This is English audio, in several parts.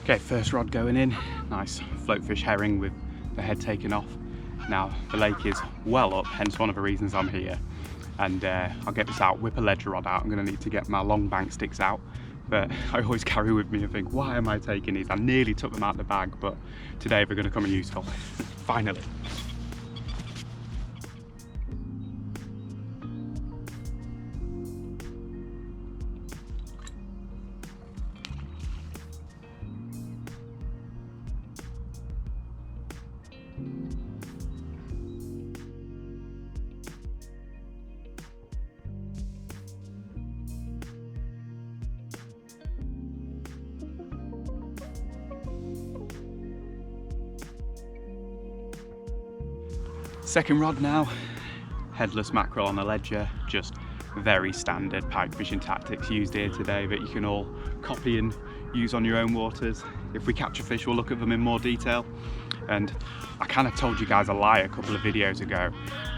Okay, first rod going in. Nice floatfish herring with the head taken off. Now the lake is well up, hence one of the reasons I'm here. And I'll get this out, whip a ledger rod out. I'm going to need to get my long bank sticks out, but I always carry with me and think, why am I taking these? I nearly took them out of the bag, but today they're going to come in useful. Finally. Second rod now, headless mackerel on a ledger, just very standard pike fishing tactics used here today that you can all copy and use on your own waters. If we catch a fish, we'll look at them in more detail. And I kind of told you guys a lie a couple of videos ago.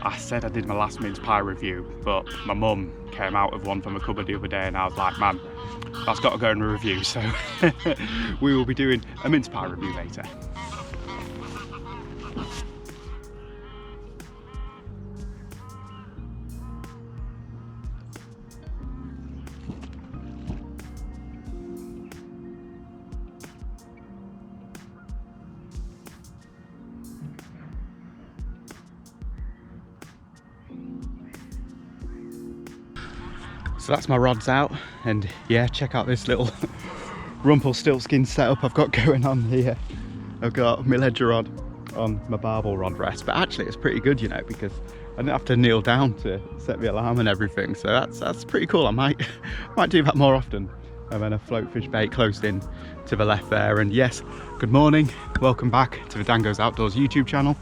I said I did my last mince pie review, but my mum came out with one from a cupboard the other day and I was like, man, that's got to go in a review. So we will be doing a mince pie review later. So that's my rods out, and yeah, check out this little Rumpelstiltskin setup I've got going on here. I've got my ledger rod on my barbel rod rest, but actually it's pretty good, you know, because I didn't have to kneel down to set the alarm and everything, so that's pretty cool. I might do that more often. And then a floatfish bait close in to the left there. And yes, good morning, welcome back to the DanGoesOutdoors YouTube channel.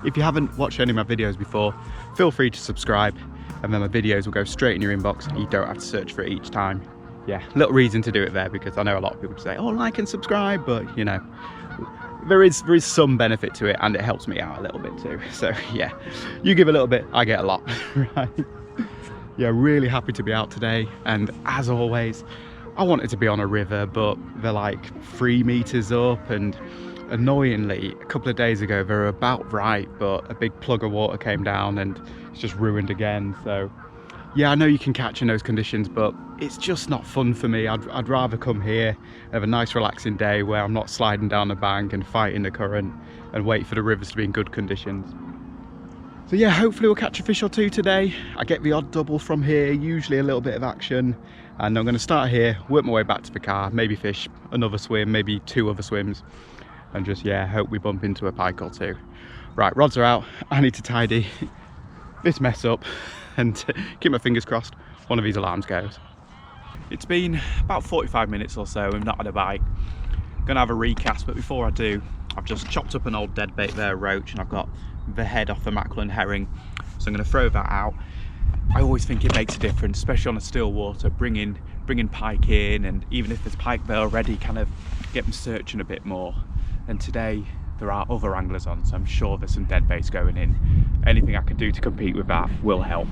If you haven't watched any of my videos before, feel free to subscribe, and then my videos will go straight in your inbox and you don't have to search for it each time. Yeah, little reason to do it there, because I know a lot of people say, oh, like and subscribe, but you know, there is some benefit to it, and it helps me out a little bit too. So yeah, you give a little bit, I get a lot. Right? Yeah, really happy to be out today, and as always, I wanted to be on a river, but they're like 3 meters up, and annoyingly a couple of days ago they were about right, but a big plug of water came down and it's just ruined again. So yeah, I know you can catch in those conditions, but it's just not fun for me. I'd rather come here, have a nice relaxing day where I'm not sliding down the bank and fighting the current, and wait for the rivers to be in good conditions. So yeah, hopefully we'll catch a fish or two today. I get the odd double from here, usually a little bit of action, and I'm going to start here, work my way back to the car, maybe fish another swim, maybe 2 other swims, and just, yeah, hope we bump into a pike or 2. Right, rods are out. I need to tidy this mess up and keep my fingers crossed one of these alarms goes. It's been about 45 minutes or so, we've not had a bite. Gonna have a recast, but before I do, I've just chopped up an old dead bait there, roach, and I've got the head off the mackerel and herring, so I'm gonna throw that out. I always think it makes a difference, especially on a still water, bringing pike in, and even if there's pike there already, kind of get them searching a bit more. And today there are other anglers on, so I'm sure there's some dead baits going in. Anything I can do to compete with that will help.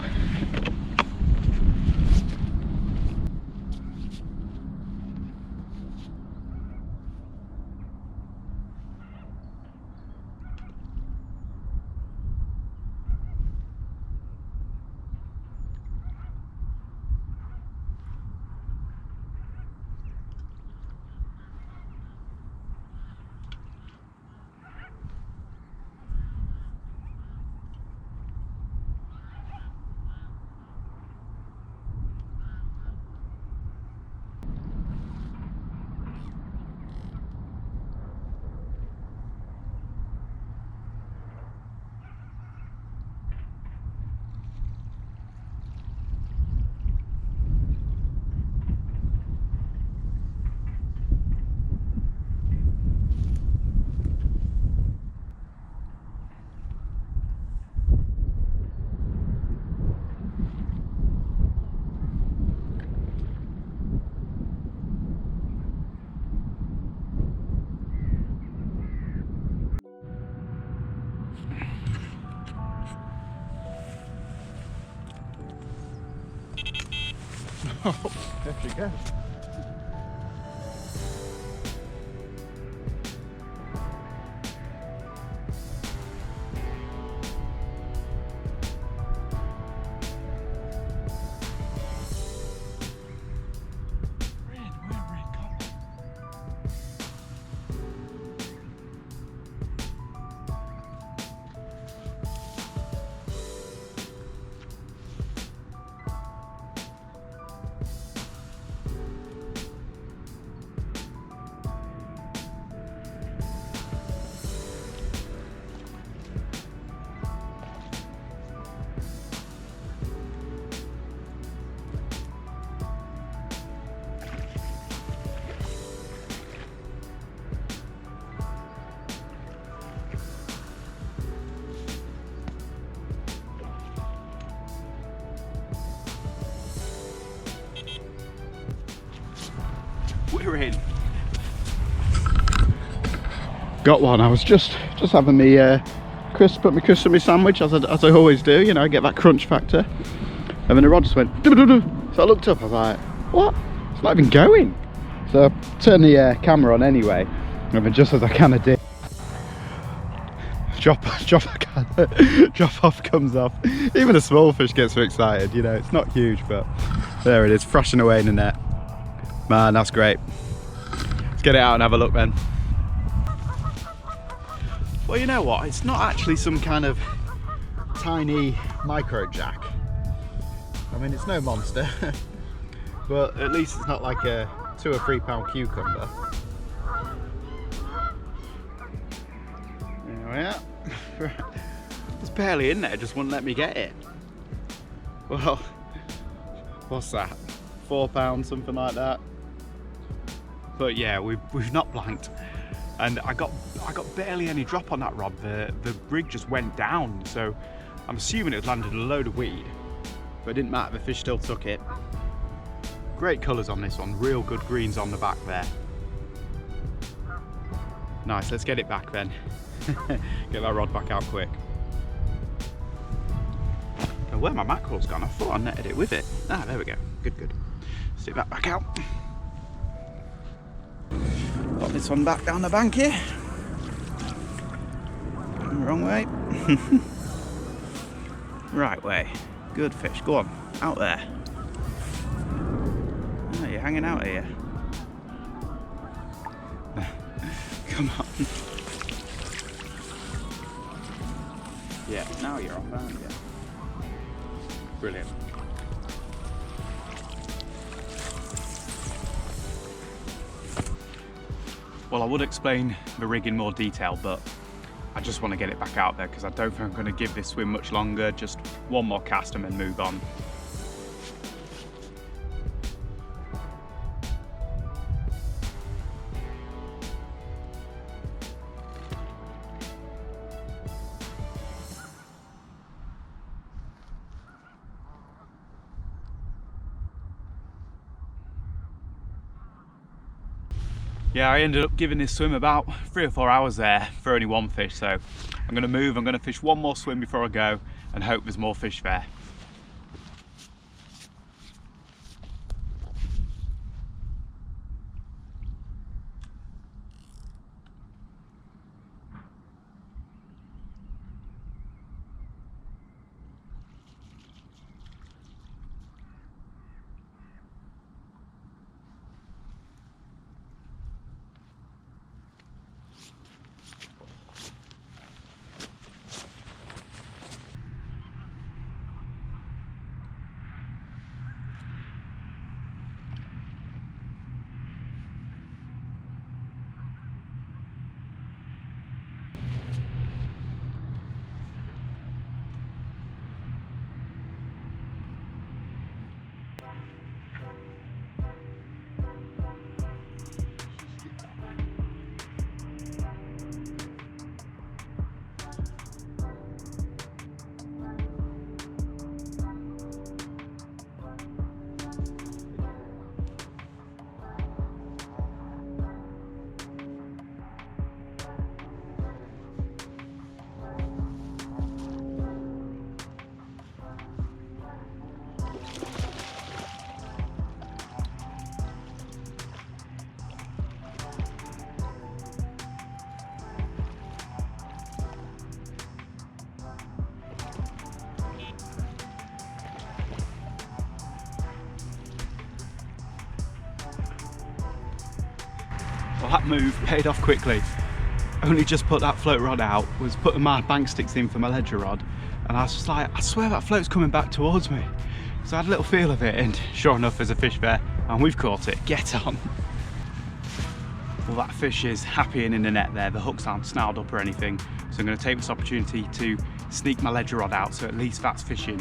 Oh, there she goes. we're in. Got one. I was just having me crisp in my sandwich as I always do, you know, get that crunch factor. And then the rod just went doo-doo-doo. So I looked up, I was like, what? It's not even going. So I turned the camera on anyway, and then just as I kind of did, drop off comes off. Even a small fish gets so excited, you know. It's not huge, but there it is, thrashing away in the net. Man, that's great. Let's get it out and have a look then. Well, you know what? It's not actually some kind of tiny micro jack. I mean, it's no monster, but at least it's not like a 2 or 3 pound cucumber. There we are. It's barely in there, just wouldn't let me get it. Well, what's that? 4 pounds, something like that. But yeah, we've not blanked. And I got barely any drop on that rod. The rig just went down, so I'm assuming it had landed a load of weed, but it didn't matter, the fish still took it. Great colours on this one, real good greens on the back there. Nice, let's get it back then. Get that rod back out quick. And where my mackerel's gone, I thought I netted it with it. Ah, there we go, good. Stick that back out. Pop this one back down the bank here. Wrong way. Right way. Good fish. Go on. Out there. Oh, you're hanging out here. Come on. Yeah, now you're off, aren't you? Brilliant. Well, I would explain the rig in more detail, but I just want to get it back out there because I don't think I'm going to give this swim much longer. Just one more cast and then move on. Yeah, I ended up giving this swim about 3 or 4 hours there for only one fish, so I'm going to move, I'm going to fish one more swim before I go and hope there's more fish there. Well, that move paid off quickly. Only just put that float rod out, was putting my bank sticks in for my ledger rod, and I was just like, I swear that float's coming back towards me. So I had a little feel of it, and sure enough there's a fish there, and we've caught it. Get on. Well, that fish is happy and in the net there. The hooks aren't snarled up or anything, so I'm going to take this opportunity to sneak my ledger rod out, so at least that's fishing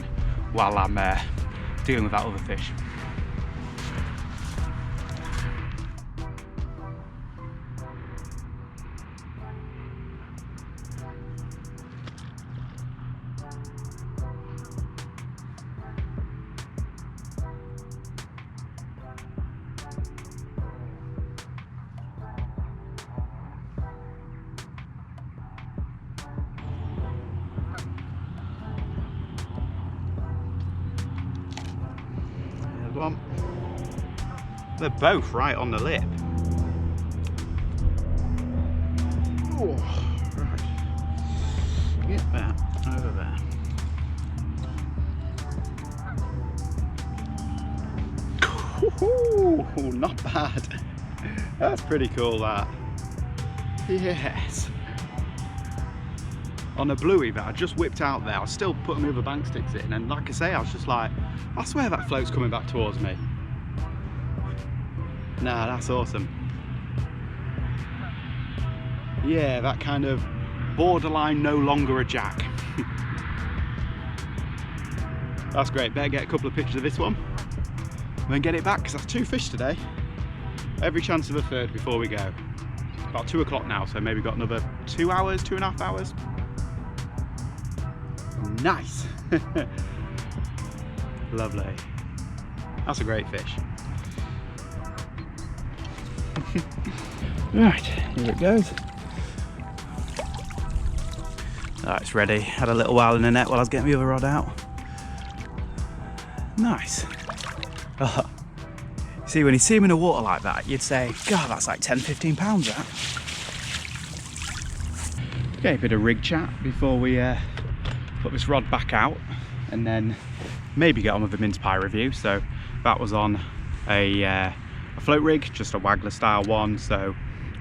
while I'm dealing with that other fish. They're both right on the lip. Oh, right. Get that over there. Ooh, not bad. That's pretty cool, that. Yes. On a bluey that I just whipped out there, I was still putting my other bank sticks in, and like I say, I was just like, I swear that float's coming back towards me. Nah, that's awesome. Yeah, that kind of borderline no longer a jack. That's great. Better get a couple of pictures of this one and then get it back, because that's 2 fish today. Every chance of a third before we go. It's about 2 o'clock now, so maybe got another 2 hours, 2.5 hours. Nice. Lovely. That's a great fish. Right, here it goes. Alright, it's ready. Had a little while in the net while I was getting the other rod out. Nice. Oh. See, when you see them in the water like that, you'd say, God, that's like 10-15 pounds, that. Okay, a bit of rig chat before we put this rod back out, and then maybe get on with the mince pie review. So that was on a float rig, just a waggler style one. So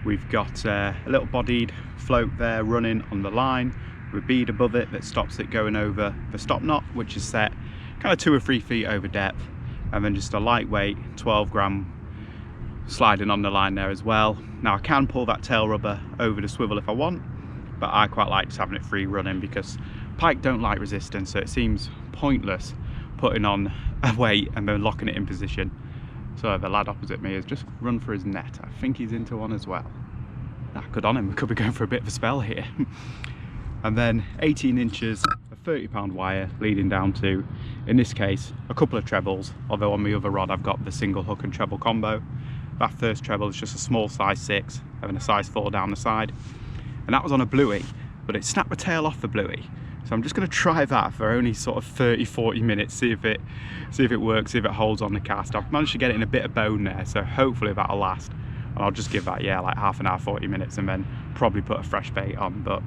we've got a little bodied float there running on the line with a bead above it that stops it going over the stop knot, which is set kind of 2 or 3 feet over depth, and then just a lightweight 12-gram sliding on the line there as well. Now I can pull that tail rubber over the swivel if I want, but I quite like just having it free running because pike don't like resistance, so it seems pointless putting on a weight and then locking it in position. So the lad opposite me has just run for his net. I think he's into one as well. Good on him, we could be going for a bit of a spell here. And then 18 inches of 30-pound wire leading down to, in this case, a couple of trebles, although on the other rod I've got the single hook and treble combo. That first treble is just a small size 6, having a size 4 down the side. And that was on a bluey, but it snapped the tail off the bluey. So I'm just going to try that for only sort of 30-40 minutes, see if it works, see if it holds on the cast. I've managed to get it in a bit of bone there, so hopefully that'll last. And I'll just give that, yeah, like half an hour, 40 minutes, and then probably put a fresh bait on. But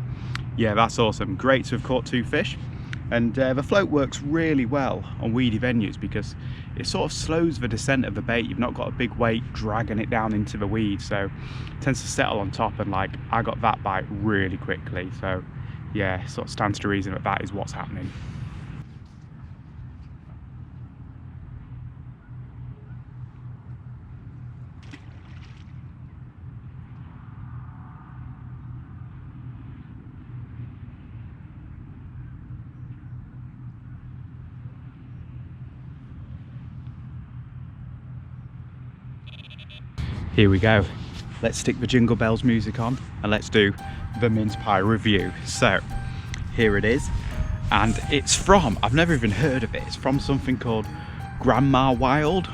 yeah, that's awesome. Great to have caught 2 fish. And the float works really well on weedy venues because it sort of slows the descent of the bait. You've not got a big weight dragging it down into the weeds, so it tends to settle on top, and like I got that bite really quickly. So yeah, sort of stands to reason that that is what's happening. Here we go. Let's stick the Jingle Bells music on and let's do the mince pie review. So here it is, and it's from, I've never even heard of it, it's from something called Grandma Wild,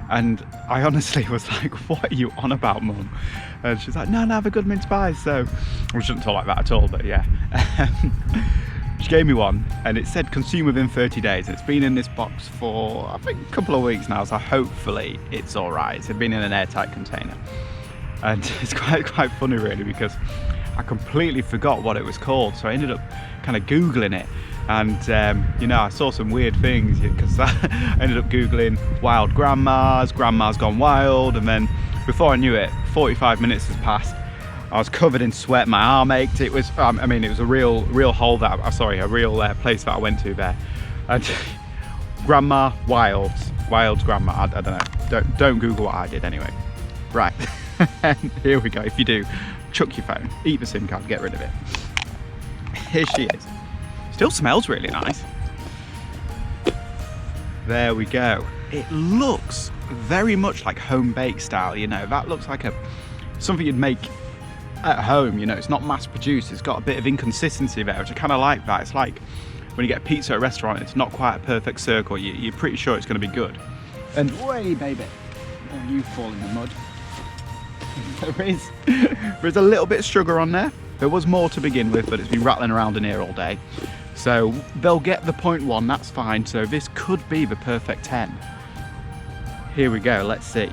and I honestly was like, what are you on about, Mum? And she's like, no, have a good mince pie. So we shouldn't talk like that at all, but yeah. She gave me one and it said consume within 30 days. It's been in this box for I think a couple of weeks now, so hopefully it's all right. It's been in an airtight container, and it's quite funny really because I completely forgot what it was called, so I ended up kind of googling it, and you know, I saw some weird things because I ended up googling wild grandmas gone wild, and then before I knew it, 45 minutes has passed. I was covered in sweat, my arm ached. It was, I mean, it was a real hole that, a real place that I went to there. And Grandma Wild's grandma, I don't know. Don't Google what I did anyway. Right, here we go. If you do, chuck your phone, eat the SIM card, get rid of it. Here she is. Still smells really nice. There we go. It looks very much like home bake style, you know. That looks like something you'd make at home, you know. It's not mass produced, it's got a bit of inconsistency there, which I kind of like that. It's like when you get a pizza at a restaurant, it's not quite a perfect circle, you're pretty sure it's going to be good. And way, baby, oh, you fall in the mud. There's a little bit of sugar on there. There was more to begin with, but it's been rattling around in here all day, so they'll get the 0.1, that's fine. So this could be the perfect 10. Here we go, let's see.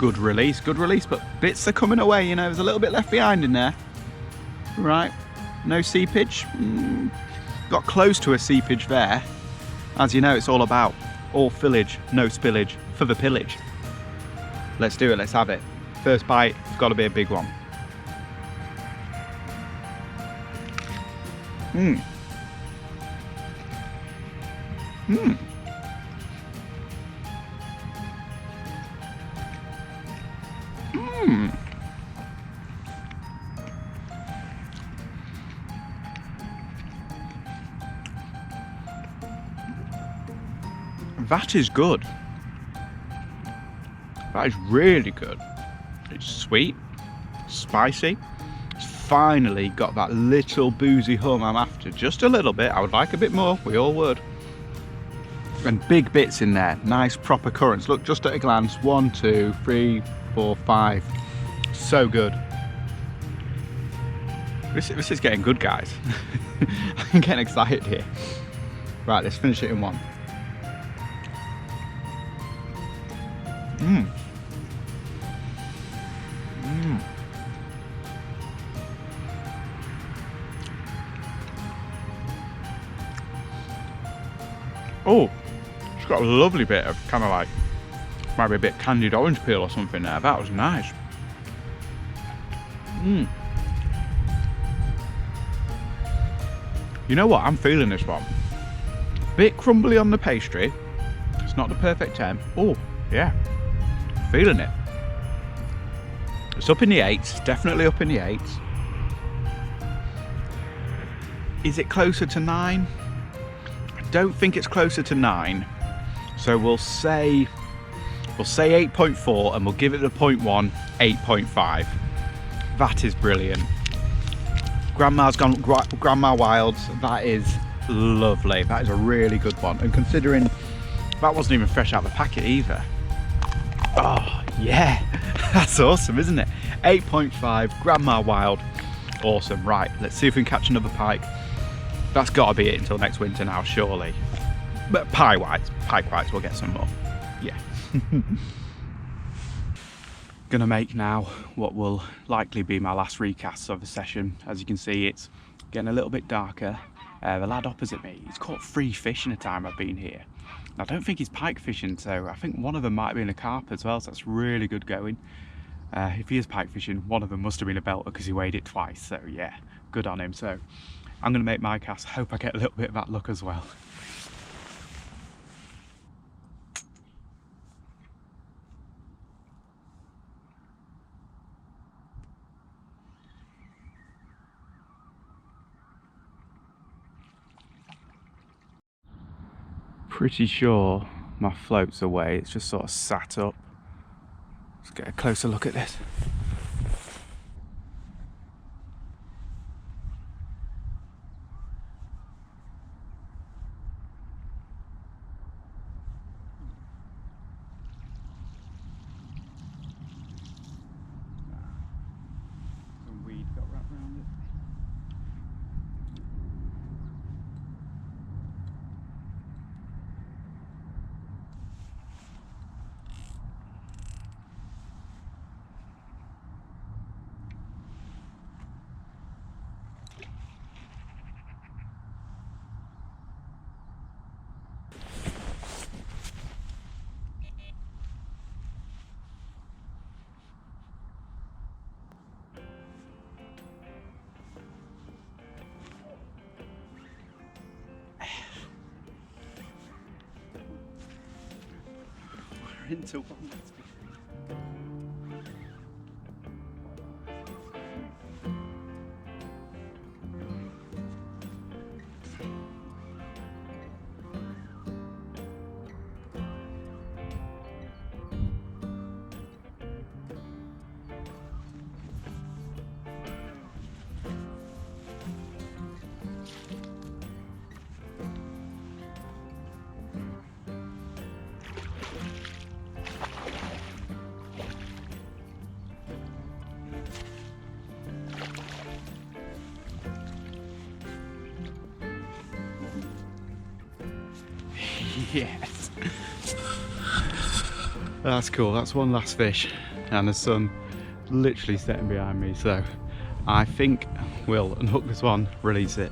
Good release, but bits are coming away, you know, there's a little bit left behind in there. Right, no seepage. Got close to a seepage there. As you know, it's all about all fillage, no spillage, for the pillage. Let's do it, let's have it. First bite, it's got to be a big one. That is good. That is really good. It's sweet, spicy. It's finally got that little boozy hum I'm after. Just a little bit. I would like a bit more. We all would. And big bits in there. Nice proper currants. Look, just at a glance. 1, 2, 3, 4, 5. So good. This is getting good, guys. I'm getting excited here. Right, let's finish it in one. Oh, it's got a lovely bit of kind of like, might be a bit candied orange peel or something there. That was nice. You know what? I'm feeling this one. Bit crumbly on the pastry. It's not the perfect 10. Oh, yeah. Feeling it. It's up in the 8s. Definitely up in the 8s. Is it closer to 9? I don't think it's closer to 9. So we'll say 8.4 and we'll give it a 0.1, 8.5. That is brilliant. Grandma Wilds, that is lovely. That is a really good one. And considering that wasn't even fresh out of the packet either. Oh, yeah. That's awesome, isn't it? 8.5, Grandma Wild. Awesome. Right, let's see if we can catch another pike. That's got to be it until next winter now, surely. But pike whites, we'll get some more. Yeah. Gonna make now what will likely be my last recast of the session. As you can see, it's getting a little bit darker. The lad opposite me, he's caught 3 fish in the time I've been here. I don't think he's pike fishing, so I think one of them might have been a carp as well, so that's really good going. If he is pike fishing, one of them must have been a belter because he weighed it twice, so yeah, good on him. So I'm gonna make my cast, hope I get a little bit of that luck as well. Pretty sure my float's away, it's just sort of sat up. Let's get a closer look at this. Some weed got wrapped around it. Into one. Yes. That's cool, that's one last fish. and the sun literally setting behind me, so I think we'll unhook this one, release it,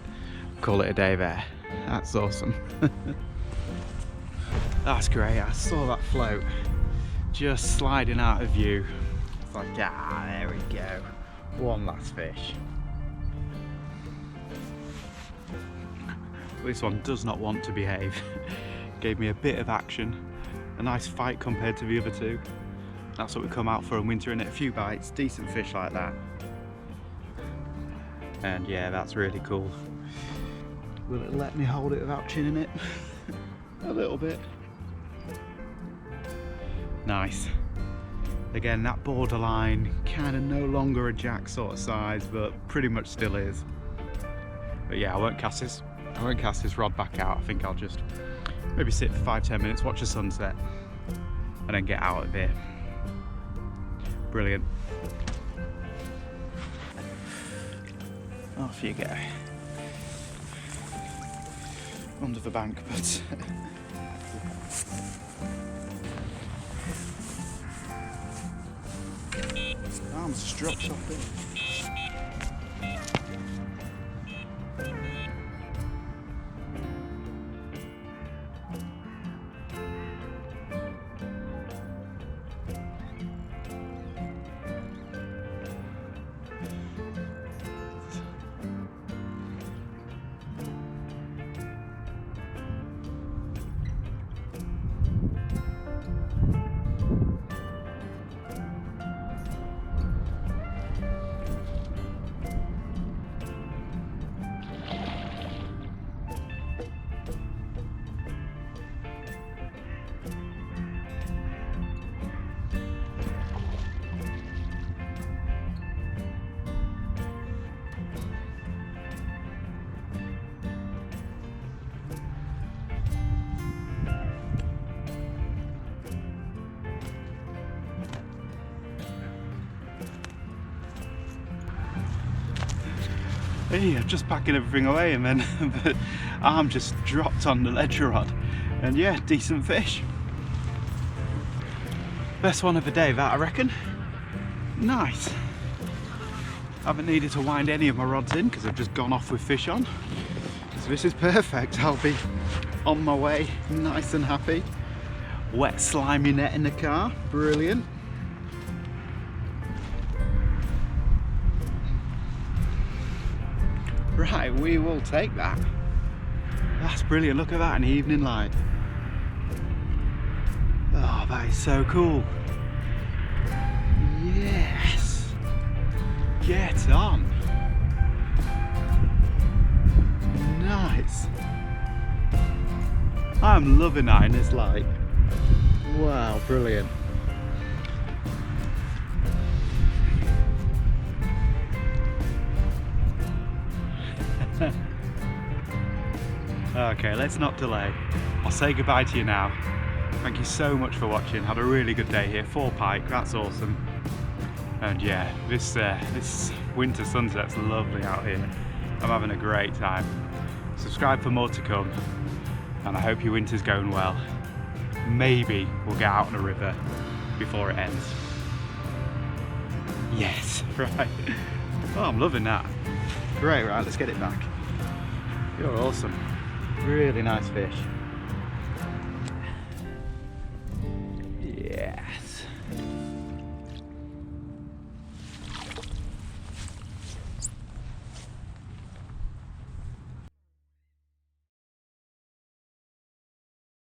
call it a day there. That's awesome. That's great. I saw that float just sliding out of view. It's like, ah, there we go. One last fish. This one does not want to behave. Gave me a bit of action. A nice fight compared to the other two. That's what we come out for in winter, innit? A few bites, decent fish like that. And yeah, that's really cool. Will it let me hold it without chinning it? A little bit. Nice. Again, that borderline, kind of no longer a jack sort of size, but pretty much still is. But yeah, I won't cast this rod back out. I think I'll just maybe sit for 5-10 minutes, watch the sunset, and then get out of here. Brilliant. Off you go. Under the bank, but arms just dropped off there. Hey, I'm just packing everything away and then the arm just dropped on the ledger rod. And yeah, decent fish. Best one of the day, that I reckon. Nice. Haven't needed to wind any of my rods in because I've just gone off with fish on. So this is perfect. I'll be on my way, nice and happy. Wet slimy net in the car, brilliant. Right, we will take that. That's brilliant, look at that in the evening light. Oh, that is so cool. Yes. Get on. Nice. I'm loving that in this light. Wow, brilliant. Okay, let's not delay. I'll say goodbye to you now. Thank you so much for watching. Had a really good day here. 4 pike, that's awesome. And yeah, this winter sunset's lovely out here. I'm having a great time. Subscribe for more to come. And I hope your winter's going well. Maybe we'll get out on a river before it ends. Yes, right. Oh, I'm loving that. Great, right, let's get it back. You're awesome. Really nice fish.